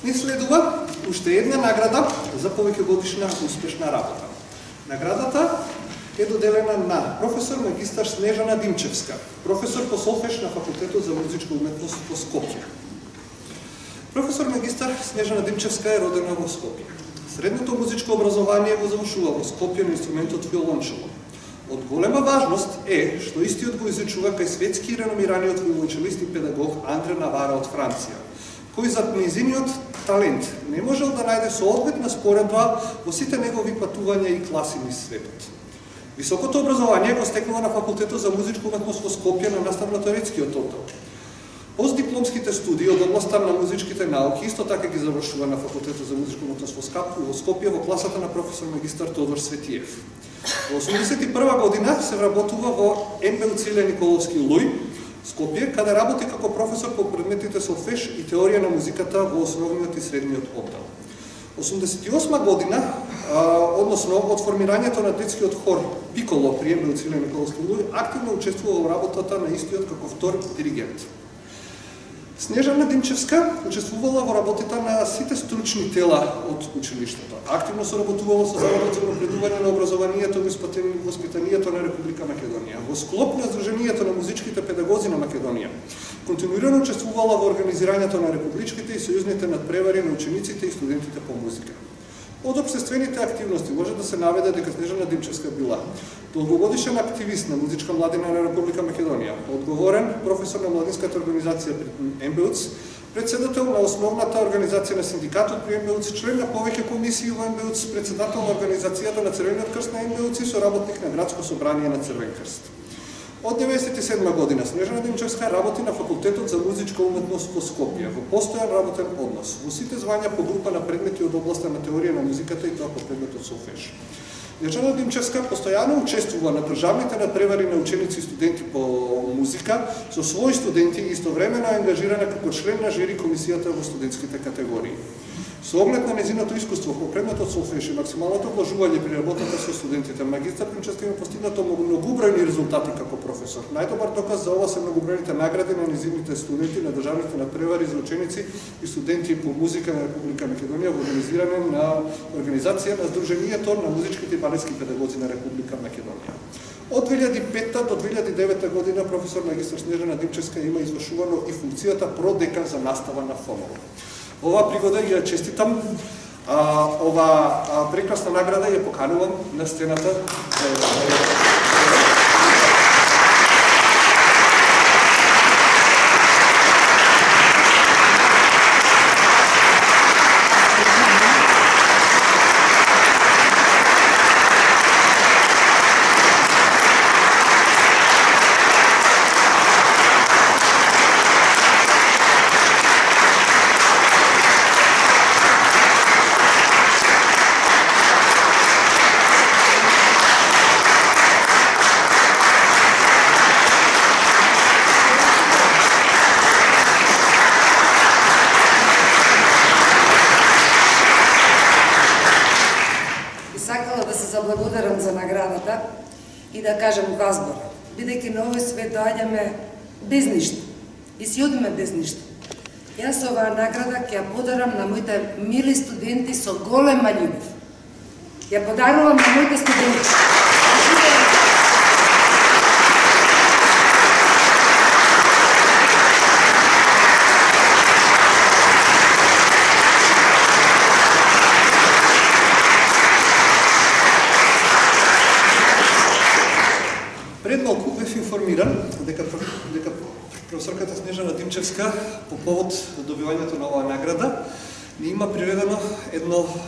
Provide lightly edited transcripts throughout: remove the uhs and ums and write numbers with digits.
Ни следува уште една награда за повеќегодишна успешна работа. Наградата е доделена на професор магистар Снежана Димчевска, професор по солфеж на Факултетот за музичка уметност во Скопје. Професор магистар Снежана Димчевска е родена во Скопје. Средното музичко образование го завршува во Скопје на инструментот виолончело. Од голема важност е што истиот го изучува кај светски и реномираниот виолончелист и педагог Андре Навара од Франција, кој за нејзиниот талент не можел да најде соодветна споредба во сите негови патувања и класи низ светот. Високото образование го стекнува на Факултетот за музичка уметност во Скопје на настав на теоретскиот оддел. Постдипломските студии од областта на музичките науки исто така ги завршува на Факултетот за музичка уметност во Скопје во класата на професор магистар Тодор Светиев. Во 1981 година се вработува во МБУ Илије Николовски Луј, Скопје, каде работи како професор по предметите солфеж и теорија на музиката во основниот и средниот оддел. 1988 година, односно од формирањето на детскиот хор Пиколо при МБУ Илије Николовски Луј, активно учествува во работата на истиот како втор диригент. Снежана Димчевска учествувала во работата на сите стручни тела од училиштето. Активно соработувала со Заводот за напредување на образованието и воспитанието на Република Македонија. Во склоп на Сдруженијето на музичките педагози на Македонија, континуирано учествувала во организирањето на републичките и сојузните надпревари на учениците и студентите по музика. Од општествените активности може да се наведе дека Снежана Димчевска била долгогодишен активист на музичка младина на Република Македонија, одговорен професор на младинската организација при МБУЦ, председател на основната организација на синдикатот при МБУЦ, член на повеќе комисии во МБУЦ, председател на организацијата на Црвениот крст на МБУЦ и соработник на Градско собрание на Црвен крст. Од 1997 година Снежана Димчевска работи на Факултетот за музичка уметност во Скопје, во постојан работен однос, во сите звања по група на предмети од областа на теорија на музиката и тоа по предметот солфеж. Снежана Димчевска постојано учествува на државните надпревари на ученици и студенти по музика со своји студенти и истовремено е ангажирана како член на жири комисијата во студентските категории. Со оглед на нејзиното искуство по предметот солфеж и максималното вложување при работата со студентите, магистар Димчевска има постигнато многобројни резултати како професор. Најдобар доказ за ова се многобројните награди на нејзините студенти на државните надпревари за ученици и студенти по музика на Република Македонија во организирање на организација на Сдруженијето на музичките и балетски педагози на Република Македонија. Од 2005 до 2009 година професор магистар Снежана Димчевска има извршувано и функцијата продекан за настава на ФОМО. Ова пригода ја честитам, ова прекрасна награда ја поканувам на сцената. Благодарам за наградата и да кажам два збора. Бидејќи на овој свет доаѓаме без ништо и си одиме без ништо. Јас оваа награда ќе ја подарам на моите мили студенти со голема љубов. Ја подарувам на моите студенти. Пред малку бев информиран дека професорката Снежана Димчевска по повод добивањето на оваа награда ни има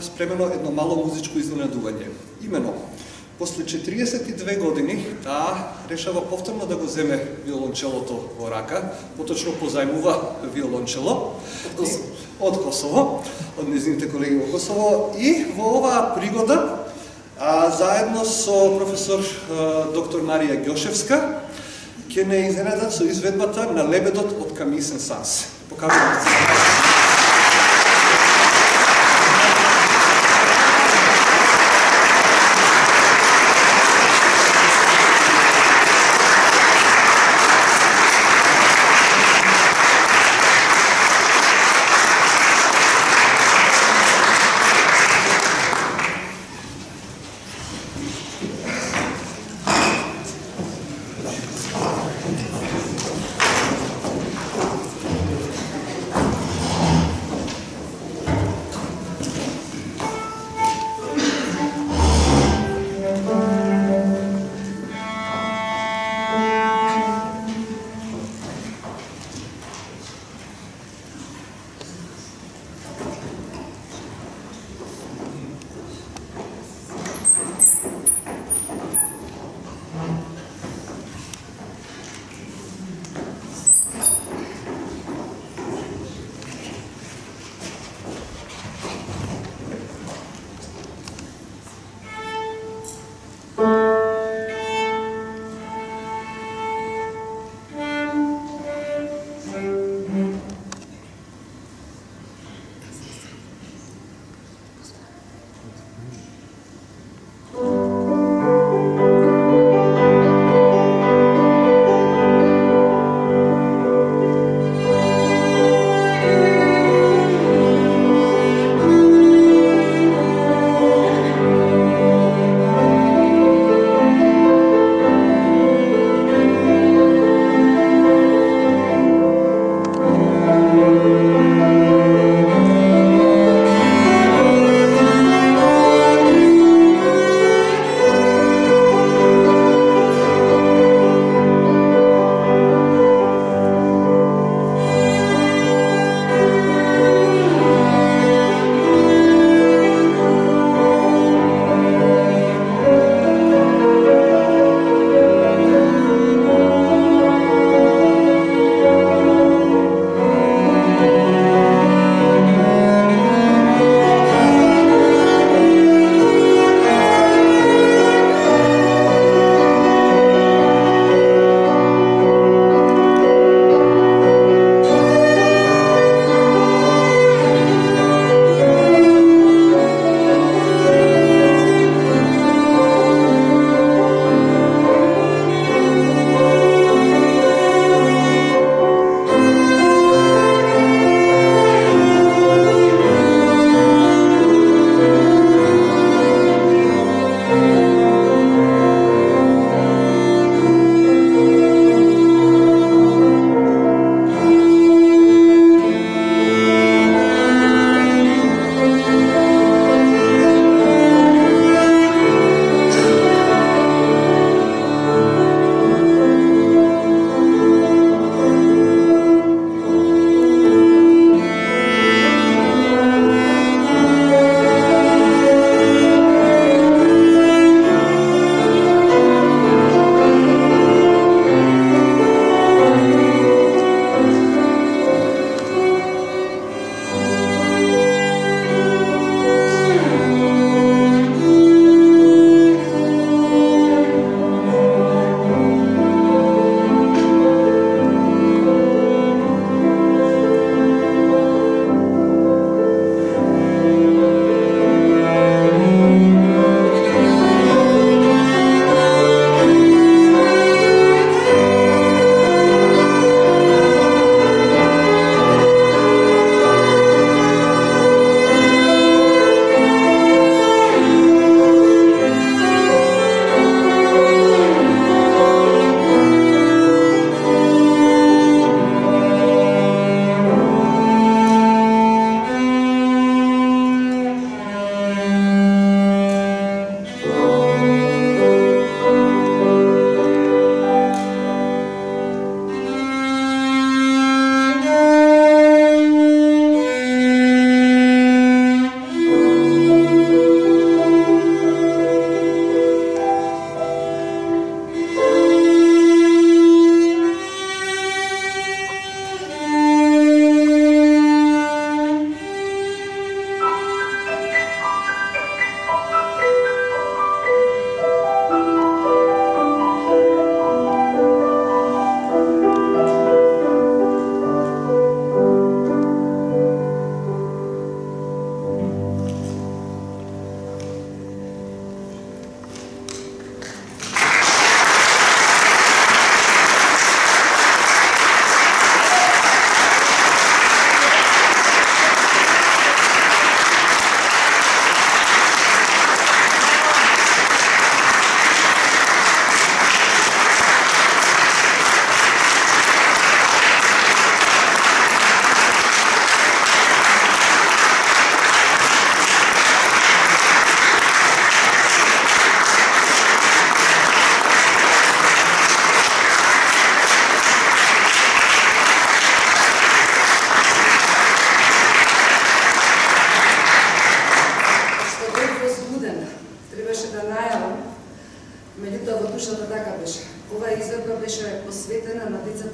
спремено едно мало музичко изненадување. Имено, после 42 години, таа решава повторно да го земе виолончелото во рака, поточно позајмува виолончело од Косово, од нејзините колеги во Косово, и во оваа пригода заедно со професор доктор Марија Ѓошевска ќе не изненадат со изведбата на Лебедот од Камии Сен-Санс. Покажувам се.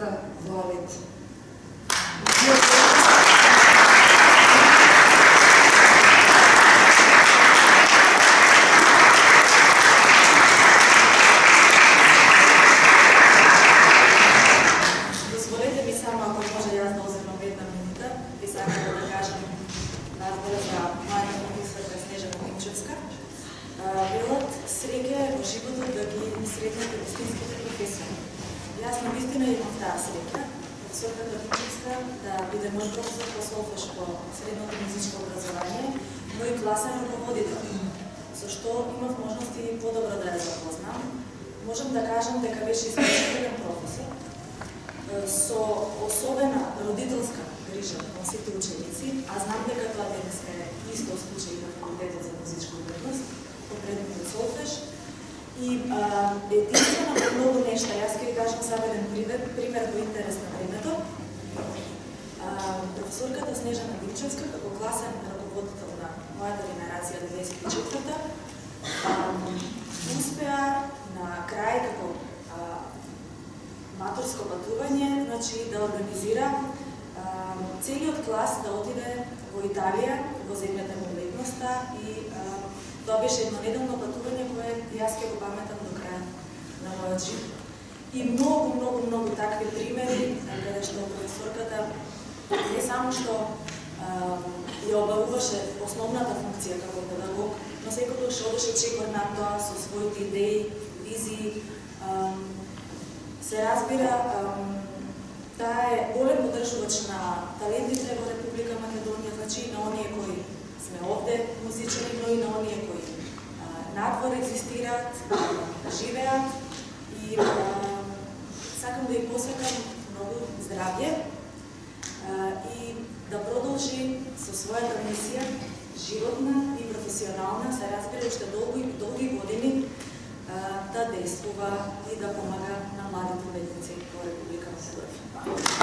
улицата во Алет. Дозволете ми само, ако може јас да оземам една минута, и сакам да кажам разбора за мојата професорка Снежана Димчевска. Велат среќа е во животот да ги сретнете вистинските професори. Јас навистина имам таа среќа, професорката Димчевска да биде мој професор по солфеж по средното музичко образование, но и класен руководител, со што имав можности подобро да ја запознам. Можам да кажам дека беше исклучителен професор, со особена родителска грижа на сите ученици, а знам дека тоа денес е исто случај на факултетот за музичка уметност, по предметот солфеж. И единствено во многу нешта, јас ќе ви кажам само еден пример во интерес на времето. Професорката Снежана Димчевска, како класен раководител на мојата генерација 94-та, успеа на крај како матурско патување, значи да организира целиот клас да отиде во Италија, во земјата на уметноста, и тоа беше еднонеделно патување кое јас ќе го паметам до крај на мојот живот. И многу такви примери, каде што професорката не само што ја обавуваше основната функција како педагог, но секогаш одеше чекор на тоа со своите идеи, визии. Се разбира, таа е голем поддржувач на талентите во Република Македонија, значи и на оние кои сме овде музичари, но и на оние кои надвор екзистираат, живеат, и сакам да ја посакам многу здравје и да продолжи со својата мисија, животна и професионална, се разбира уште долги години, да действува и да помага на младите уметници во Република Македонија.